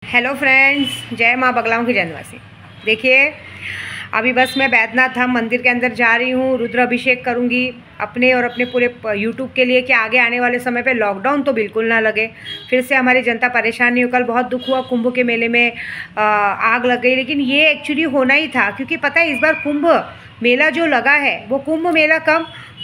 Hello friends, जय माँ बगलाओं की जनवासी। देखिए, अभी बस मैं बैद्यनाथ धाम मंदिर के अंदर जा रही हूँ। रुद्र अभिषेक करूँगी अपने और अपने पूरे यूट्यूब के लिए कि आगे आने वाले समय पे लॉकडाउन तो बिल्कुल ना लगे, फिर से हमारी जनता परेशान नहीं हो। कल बहुत दुख हुआ, कुंभ के मेले में आग लग गई, लेकिन ये एक्चुअली होना ही था, क्योंकि पता है इस बार कुंभ मेला जो लगा है वो कुंभ मेला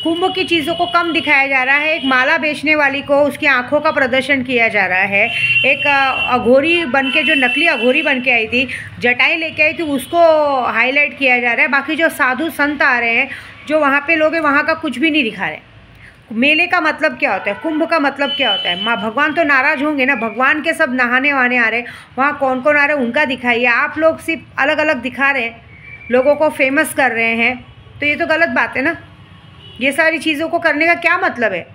कुंभ की चीज़ों को कम दिखाया जा रहा है। एक माला बेचने वाली को उसकी आंखों का प्रदर्शन किया जा रहा है। एक अघोरी बन के, जो नकली अघोरी बन के आई थी, जटाई लेके आई थी, उसको हाईलाइट किया जा रहा है। बाकी जो साधु संत आ रहे हैं, जो वहाँ पे लोग हैं, वहाँ का कुछ भी नहीं दिखा रहे। मेले का मतलब क्या होता है, कुंभ का मतलब क्या होता है? माँ भगवान तो नाराज़ होंगे ना, भगवान के सब नहाने वहाने आ रहे हैं, वहाँ कौन कौन आ रहे हैं उनका दिखाइए। आप लोग सिर्फ अलग अलग दिखा रहे हैं, लोगों को फेमस कर रहे हैं, तो ये तो गलत बात है ना। ये सारी चीज़ों को करने का क्या मतलब है?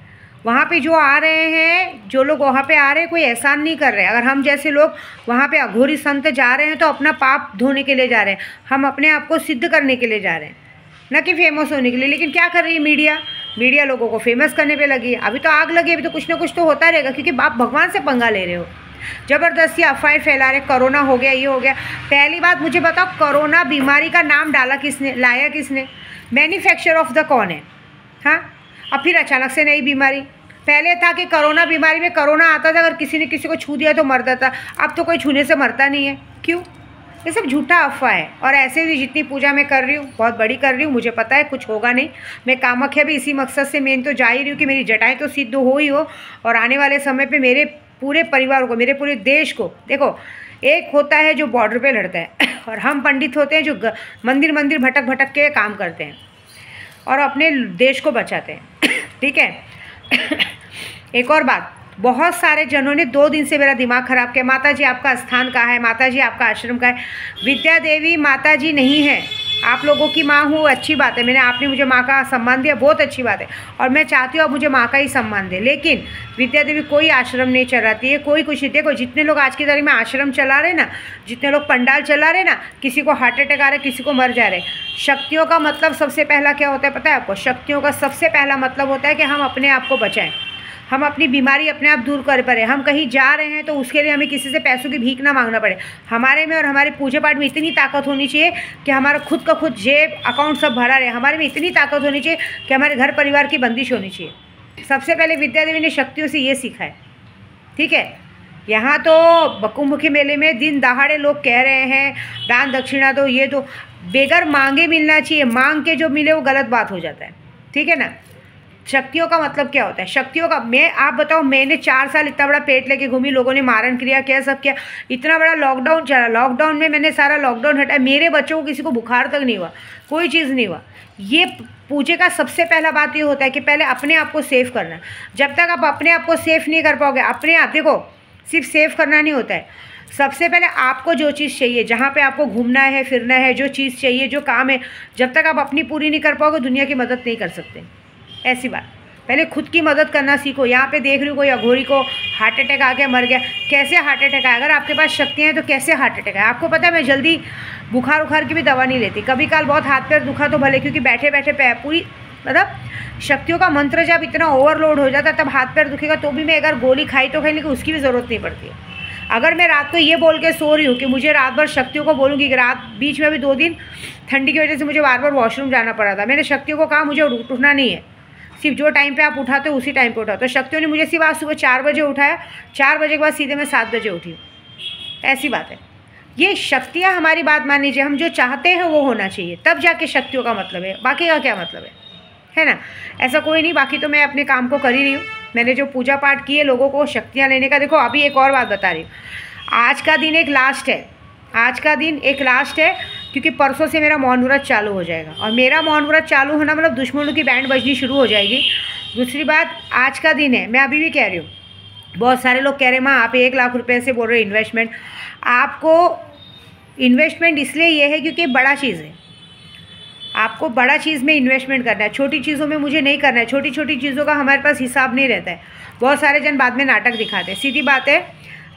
वहाँ पे जो आ रहे हैं, जो लोग वहाँ पे आ रहे हैं, कोई एहसान नहीं कर रहे हैं। अगर हम जैसे लोग वहाँ पे अघोरी संत जा रहे हैं तो अपना पाप धोने के लिए जा रहे हैं, हम अपने आप को सिद्ध करने के लिए जा रहे हैं, न कि फेमस होने के लिए। लेकिन क्या कर रही है मीडिया लोगों को फेमस करने पे लगी है। अभी तो आग लगी, अभी तो कुछ ना कुछ तो होता रहेगा, क्योंकि आप भगवान से पंगा ले रहे हो, ज़बरदस्ती अफवाहें फैला रहे। कोरोना हो गया, ये हो गया। पहली बात मुझे बताओ, कोरोना बीमारी का नाम डाला किसने, लाया किसने? मैन्युफैक्चर ऑफ द कौन है? हाँ, अब फिर अचानक से नई बीमारी। पहले था कि कोरोना बीमारी में कोरोना आता था, अगर किसी ने किसी को छू दिया तो मरता था। अब तो कोई छूने से मरता नहीं है। क्यों? ये सब झूठा अफवाह है। और ऐसे भी जितनी पूजा मैं कर रही हूँ, बहुत बड़ी कर रही हूँ, मुझे पता है कुछ होगा नहीं। मैं कामाख्या भी इसी मकसद से मेन तो जा ही रही हूँ कि मेरी जटाएँ तो सिद्ध हो ही हो, और आने वाले समय पर मेरे पूरे परिवार को, मेरे पूरे देश को। देखो, एक होता है जो बॉर्डर पे लड़ता है और हम पंडित होते हैं जो मंदिर मंदिर भटक भटक के काम करते हैं और अपने देश को बचाते हैं। ठीक है। एक और बात, बहुत सारे जनों ने 2 दिन से मेरा दिमाग ख़राब किया। माता जी आपका स्थान कहाँ है, माता जी आपका आश्रम कहाँ है? विद्या देवी माता जी नहीं है, आप लोगों की माँ हूँ, अच्छी बात है। आपने मुझे माँ का सम्मान दिया, बहुत अच्छी बात है, और मैं चाहती हूँ आप मुझे माँ का ही सम्मान दें। लेकिन विद्या देवी कोई आश्रम नहीं चलाती है, कोई कुछ नहीं। देखो, जितने लोग आज की तारीख में आश्रम चला रहे ना, जितने लोग पंडाल चला रहे ना, किसी को हार्ट अटैक आ रहा है, किसी को मर जा रहे। शक्तियों का मतलब सबसे पहला क्या होता है पता है आपको? शक्तियों का सबसे पहला मतलब होता है कि हम अपने आप को बचाएं, हम अपनी बीमारी अपने आप दूर कर पाए। हम कहीं जा रहे हैं तो उसके लिए हमें किसी से पैसों की भीख ना मांगना पड़े। हमारे में और हमारे पूजा पाठ में इतनी ताकत होनी चाहिए कि हमारा खुद का खुद जेब अकाउंट सब भरा रहे। हमारे में इतनी ताकत होनी चाहिए कि हमारे घर परिवार की बंदिश होनी चाहिए। सबसे पहले विद्या देवी ने शक्तियों से ये सीखा है। ठीक है। यहाँ तो कुंभ के मेले में दिन दहाड़े लोग कह रहे हैं दान दक्षिणा दो, ये तो बेगर मांगे मिलना चाहिए। मांग के जो मिले वो गलत बात हो जाता है। ठीक है ना। शक्तियों का मतलब क्या होता है? शक्तियों का, आप बताओ, मैंने 4 साल इतना बड़ा पेट लेके घूमी, लोगों ने मारण क्रिया किया, सब किया, इतना बड़ा लॉकडाउन चला, लॉकडाउन में मैंने सारा लॉकडाउन हटाया, मेरे बच्चों को किसी को बुखार तक नहीं हुआ, कोई चीज़ नहीं हुआ। ये पूजे का सबसे पहला बात ये होता है कि पहले अपने आप को सेफ करना। जब तक आप अपने आप को सेफ नहीं कर पाओगे, अपने आप, देखो, सिर्फ सेफ करना नहीं होता है, सबसे पहले आपको जो चीज़ चाहिए, जहाँ पे आपको घूमना है फिरना है, जो चीज़ चाहिए, जो काम है, जब तक आप अपनी पूरी नहीं कर पाओगे, दुनिया की मदद नहीं कर सकते। ऐसी बात, पहले खुद की मदद करना सीखो। यहाँ पे देख रही हूँ कोई अघोरी को हार्ट अटैक आ गया, मर गया। कैसे हार्ट अटैक आया? अगर आपके पास शक्तियाँ हैं तो कैसे हार्ट अटैक आया? आपको पता है, मैं जल्दी बुखार उखार की भी दवा नहीं लेती। कभी काल बहुत हाथ पैर दुखा तो भले, क्योंकि बैठे बैठे पूरी, मतलब शक्तियों का मंत्र जब इतना ओवरलोड हो जाता है तब हाथ पैर दुखेगा, तो भी मैं अगर गोली खाई तो खाई, लेकिन उसकी भी ज़रूरत नहीं पड़ती है। अगर मैं रात को ये बोल के सो रही हूँ कि मुझे रात भर शक्तियों को बोलूँगी कि रात, बीच में भी 2 दिन ठंडी की वजह से मुझे बार बार वॉशरूम जाना पड़ा था, मैंने शक्तियों को कहा मुझे उठना नहीं है, सिर्फ जो टाइम पे आप उठाते हो उसी टाइम पे उठाओ। तो शक्तियों ने मुझे सिर्फ आज सुबह 4 बजे उठाया, 4 बजे के बाद सीधे मैं 7 बजे उठी हूँ। ऐसी बात है। ये शक्तियाँ हमारी बात मान लीजिए, हम जो चाहते हैं वो होना चाहिए, तब जाके शक्तियों का मतलब है। बाकी का क्या मतलब है ना? ऐसा कोई नहीं। बाकी तो मैं अपने काम को कर ही रही हूँ। मैंने जो पूजा पाठ किए लोगों को शक्तियाँ लेने का। देखो, अभी एक और बात बता रही हूँ, आज का दिन एक लास्ट है, आज का दिन एक लास्ट है, क्योंकि परसों से मेरा मौन व्रत चालू हो जाएगा, और मेरा मौन व्रत चालू होना मतलब दुश्मनों की बैंड बजनी शुरू हो जाएगी। दूसरी बात, आज का दिन है, मैं अभी भी कह रही हूँ, बहुत सारे लोग कह रहे हैं माँ आप 1 लाख रुपए से बोल रहे इन्वेस्टमेंट। आपको इन्वेस्टमेंट इसलिए ये है क्योंकि बड़ा चीज़ है, आपको बड़ा चीज़ में इन्वेस्टमेंट करना है, छोटी चीज़ों में मुझे नहीं करना है। छोटी छोटी चीज़ों का हमारे पास हिसाब नहीं रहता है। बहुत सारे जन बाद में नाटक दिखाते हैं। सीधी बात है,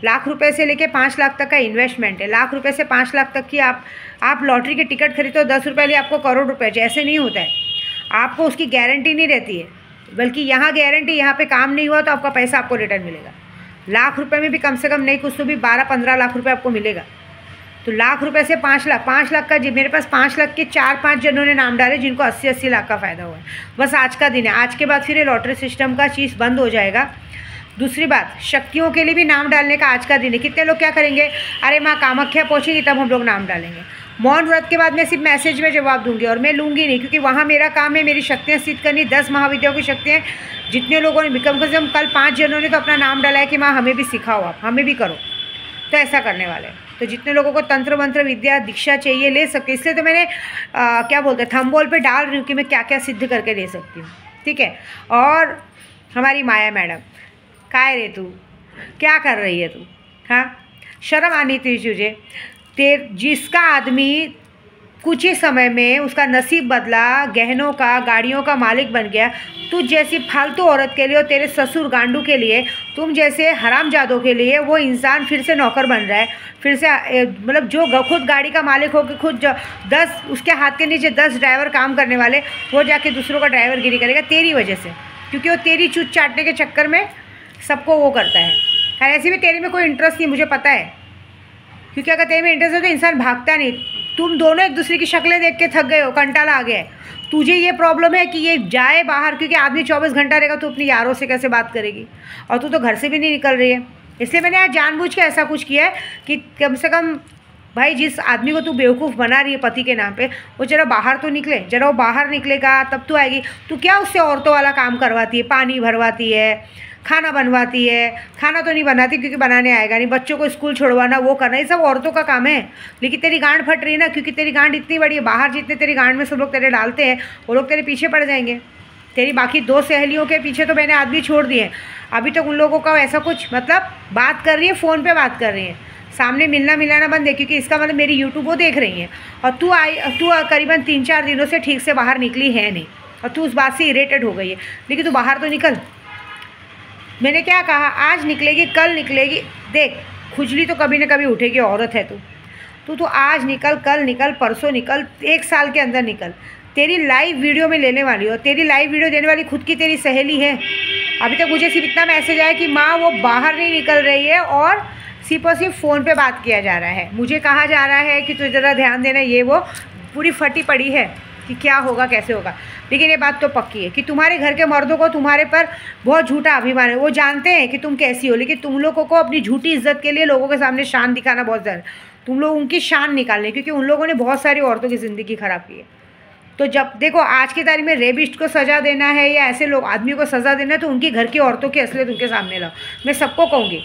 लाख रुपए से लेके 5 लाख तक का इन्वेस्टमेंट है। लाख रुपए से 5 लाख तक की आप लॉटरी की टिकट खरीदते हो, 10 रुपये लिए आपको करोड़ रुपए, जैसे नहीं होता है। आपको उसकी गारंटी नहीं रहती है, बल्कि यहाँ गारंटी, यहाँ पे काम नहीं हुआ तो आपका पैसा आपको रिटर्न मिलेगा। लाख रुपए में भी कम से कम नहीं कुछ तो भी 12-15 लाख रुपए आपको मिलेगा। तो लाख रुपए से 5 लाख, 5 लाख का जी मेरे पास 5 लाख के 4-5 जनों ने नाम डाले जिनको 80-80 लाख का फ़ायदा हुआ है। बस आज का दिन है, आज के बाद फिर ये लॉटरी सिस्टम का चीज़ बंद हो जाएगा। दूसरी बात, शक्तियों के लिए भी नाम डालने का आज का दिन है। कितने लोग क्या करेंगे, अरे माँ कामाख्या पहुँचेगी तब हम लोग नाम डालेंगे। मौन व्रत के बाद मैं सिर्फ मैसेज में जवाब दूंगी और मैं लूँगी नहीं, क्योंकि वहाँ मेरा काम है मेरी शक्तियाँ सिद्ध करनी। 10 महाविद्याओं की शक्तियाँ जितने लोगों ने कम से कम कल 5 जनों ने तो अपना नाम डाला है कि माँ हमें भी सिखाओ, आप हमें भी करो, तो ऐसा करने वाले हैं। तो जितने लोगों को तंत्र मंत्र विद्या दीक्षा चाहिए ले सकते, इसलिए तो मैंने क्या बोलते हैं थंबोल पे डाल रही हूँ कि मैं क्या क्या सिद्ध करके दे सकती हूँ, ठीक है। और हमारी माया मैडम, काय रे तू क्या कर रही है तू, हाँ शर्म आनी थी तुझे। जिसका आदमी कुछ ही समय में उसका नसीब बदला, गहनों का गाड़ियों का मालिक बन गया, तुझ जैसी फालतू औरत के लिए और तेरे ससुर गांडू के लिए, तुम जैसे हरामजादों के लिए वो इंसान फिर से नौकर बन रहा है, फिर से मतलब जो खुद गाड़ी का मालिक हो कि खुद 10 उसके हाथ के नीचे 10 ड्राइवर काम करने वाले, वो जाके दूसरों का ड्राइवर गिरी करेगा तेरी वजह से, क्योंकि वो तेरी चूत चाटने के चक्कर में सबको वो करता है। ऐसे भी तेरे में कोई इंटरेस्ट नहीं, मुझे पता है, क्योंकि अगर तेरे में इंटरेस्ट है तो इंसान भागता नहीं। तुम दोनों एक दूसरे की शक्लें देख के थक गए हो, कंटाला आ गया है। तुझे ये प्रॉब्लम है कि ये जाए बाहर, क्योंकि आदमी 24 घंटा रहेगा तो अपनी यारों से कैसे बात करेगी, और तू तो घर से भी नहीं निकल रही है। इसलिए मैंने आज जानबूझ के ऐसा कुछ किया है कि कम से कम भाई जिस आदमी को तू बेवकूफ़ बना रही है पति के नाम पे, वो जरा बाहर तो निकले, जरा वो बाहर निकलेगा तब तो आएगी। तू क्या उससे औरतों वाला काम करवाती है, पानी भरवाती है, खाना बनवाती है, खाना तो नहीं बनाती क्योंकि बनाने आएगा नहीं, बच्चों को स्कूल छोड़वाना वो करना, ये सब औरतों का काम है। लेकिन तेरी गांड फट रही है ना, क्योंकि तेरी गांड इतनी बड़ी है, बाहर जितने तेरी गांड में सब लोग तेरे डालते हैं वो लोग तेरे पीछे पड़ जाएंगे। तेरी बाकी 2 सहेलियों के पीछे तो मैंने आदमी छोड़ दिए, अभी तक उन लोगों का ऐसा कुछ मतलब बात कर रही है, फ़ोन पर बात कर रही है, सामने मिलना मिलाना बंद है, क्योंकि इसका मतलब मेरी यूट्यूब वो देख रही है। और तू करीबन 3-4 दिनों से ठीक से बाहर निकली है नहीं, और तू उस बात से इरिटेट हो गई है। लेकिन तू बाहर तो निकल, मैंने क्या कहा, आज निकलेगी कल निकलेगी, देख खुजली तो कभी ना कभी उठेगी, औरत है तू आज निकल, कल निकल, परसों निकल, 1 साल के अंदर निकल। तेरी लाइव वीडियो में लेने वाली हो, तेरी लाइव वीडियो देने वाली खुद की तेरी सहेली है। अभी तक मुझे सिर्फ इतना मैसेज आया कि माँ वो बाहर नहीं निकल रही है और सिर्फ और सिर्फ फ़ोन पे बात किया जा रहा है। मुझे कहा जा रहा है कि तुझे ज़रा ध्यान देना, ये वो पूरी फटी पड़ी है कि क्या होगा कैसे होगा। लेकिन ये बात तो पक्की है कि तुम्हारे घर के मर्दों को तुम्हारे पर बहुत झूठा अभिमान है, वो जानते हैं कि तुम कैसी हो, लेकिन तुम लोगों को अपनी झूठी इज्जत के लिए लोगों के सामने शान दिखाना बहुत ज़्यादा, तुम लोग उनकी शान निकालने, क्योंकि उन लोगों ने बहुत सारी औरतों की ज़िंदगी ख़राब की है। तो जब देखो आज की तारीख में रेबिस्ट को सज़ा देना है या ऐसे लोग आदमी को सज़ा देना है, तो उनकी घर की औरतों की असलियत उनके सामने लाओ। मैं सबको कहूँगी,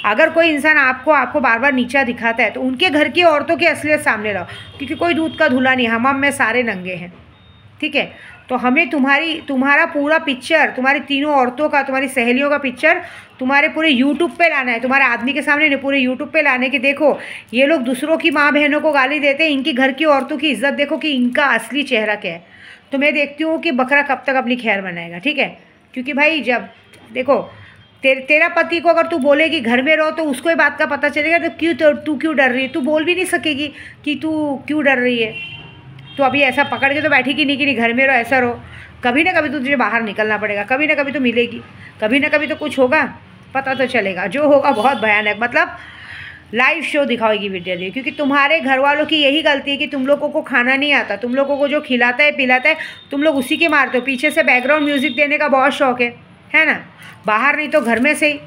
अगर कोई इंसान आपको बार बार नीचा दिखाता है तो उनके घर की औरतों की असलियत सामने लाओ, क्योंकि कोई दूध का धुला नहीं, हम में सारे नंगे हैं, ठीक है। तो हमें तुम्हारा पूरा पिक्चर, तुम्हारी तीनों औरतों का, तुम्हारी सहेलियों का पिक्चर तुम्हारे पूरे यूट्यूब पे लाना है, तुम्हारे आदमी के सामने नहीं, पूरे यूट्यूब पे लाने के। देखो ये लोग दूसरों की माँ बहनों को गाली देते हैं, इनकी घर की औरतों की इज्जत देखो कि इनका असली चेहरा क्या है। तो मैं देखती हूँ कि बकरा कब तक अपनी खैर बनाएगा, ठीक है। क्योंकि भाई जब देखो तेरा पति को अगर तू बोलेगी घर में रहो तो उसको ही बात का पता चलेगा, तो तू क्यों डर रही है, तू बोल भी नहीं सकेगी कि तू क्यों डर रही है। तो अभी ऐसा पकड़ के तो बैठेगी नहीं कि घर में रहो, ऐसा रहो, कभी ना कभी तो तुझे बाहर निकलना पड़ेगा, कभी ना कभी तो मिलेगी, कभी ना कभी तो कुछ होगा, पता तो चलेगा। जो होगा बहुत भयानक, मतलब लाइव शो दिखाएगी विद्या देवी, क्योंकि तुम्हारे घर वालों की यही गलती है कि तुम लोगों को खाना नहीं आता, तुम लोगों को जो खिलाता है पिलाता है तुम लोग उसी के मारते हो। पीछे से बैकग्राउंड म्यूज़िक देने का बहुत शौक है ना, बाहर नहीं तो घर में से ही।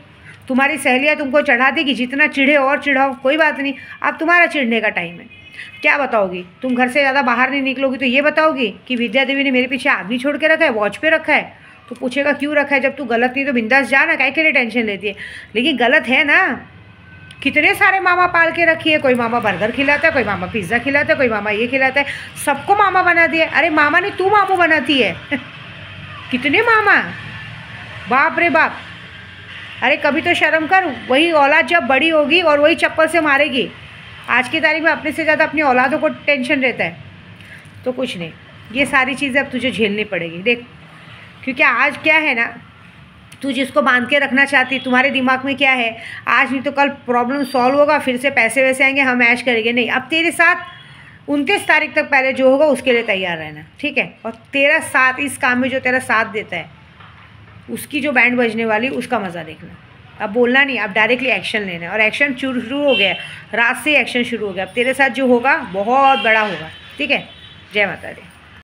तुम्हारी सहेलियाँ तुमको चढ़ा देगी, जितना चिढ़े और चिढ़ाओ, कोई बात नहीं, अब तुम्हारा चिढ़ने का टाइम है। क्या बताओगी, तुम घर से ज़्यादा बाहर नहीं निकलोगी तो ये बताओगी कि विद्या देवी ने मेरे पीछे आदमी छोड़ के रखा है, वॉच पे रखा है। तो पूछेगा क्यों रखा है, जब तू गलत नहीं तो बिंदास जा ना, काहे के लिए टेंशन लेती है। लेकिन गलत है ना, कितने सारे मामा पाल के रखी है, कोई मामा बर्गर खिलाता है, कोई मामा पिज़्ज़ा खिलाता है, कोई मामा ये खिलाता है, सबको मामा बना दिया। अरे मामा ने तू मामू बनाती है कितने मामा, बाप रे बाप। अरे कभी तो शर्म कर, वही औलाद जब बड़ी होगी और वही चप्पल से मारेगी। आज की तारीख में अपने से ज़्यादा अपनी औलादों को टेंशन रहता है। तो कुछ नहीं, ये सारी चीज़ें अब तुझे झेलनी पड़ेगी देख, क्योंकि आज क्या है ना, तू जिसको बांध के रखना चाहती, तुम्हारे दिमाग में क्या है, आज नहीं तो कल प्रॉब्लम सॉल्व होगा, फिर से पैसे वैसे आएंगे, हम ऐश करेंगे। नहीं, अब तेरे साथ 29 तारीख तक पहले जो होगा उसके लिए तैयार रहना, ठीक है। और तेरा साथ इस काम में जो तेरा साथ देता है उसकी जो बैंड बजने वाली, उसका मज़ा देखना। अब बोलना नहीं, अब डायरेक्टली एक्शन लेना है, और एक्शन शुरू हो गया, रात से एक्शन शुरू हो गया। अब तेरे साथ जो होगा बहुत बड़ा होगा, ठीक है। जय माता दी।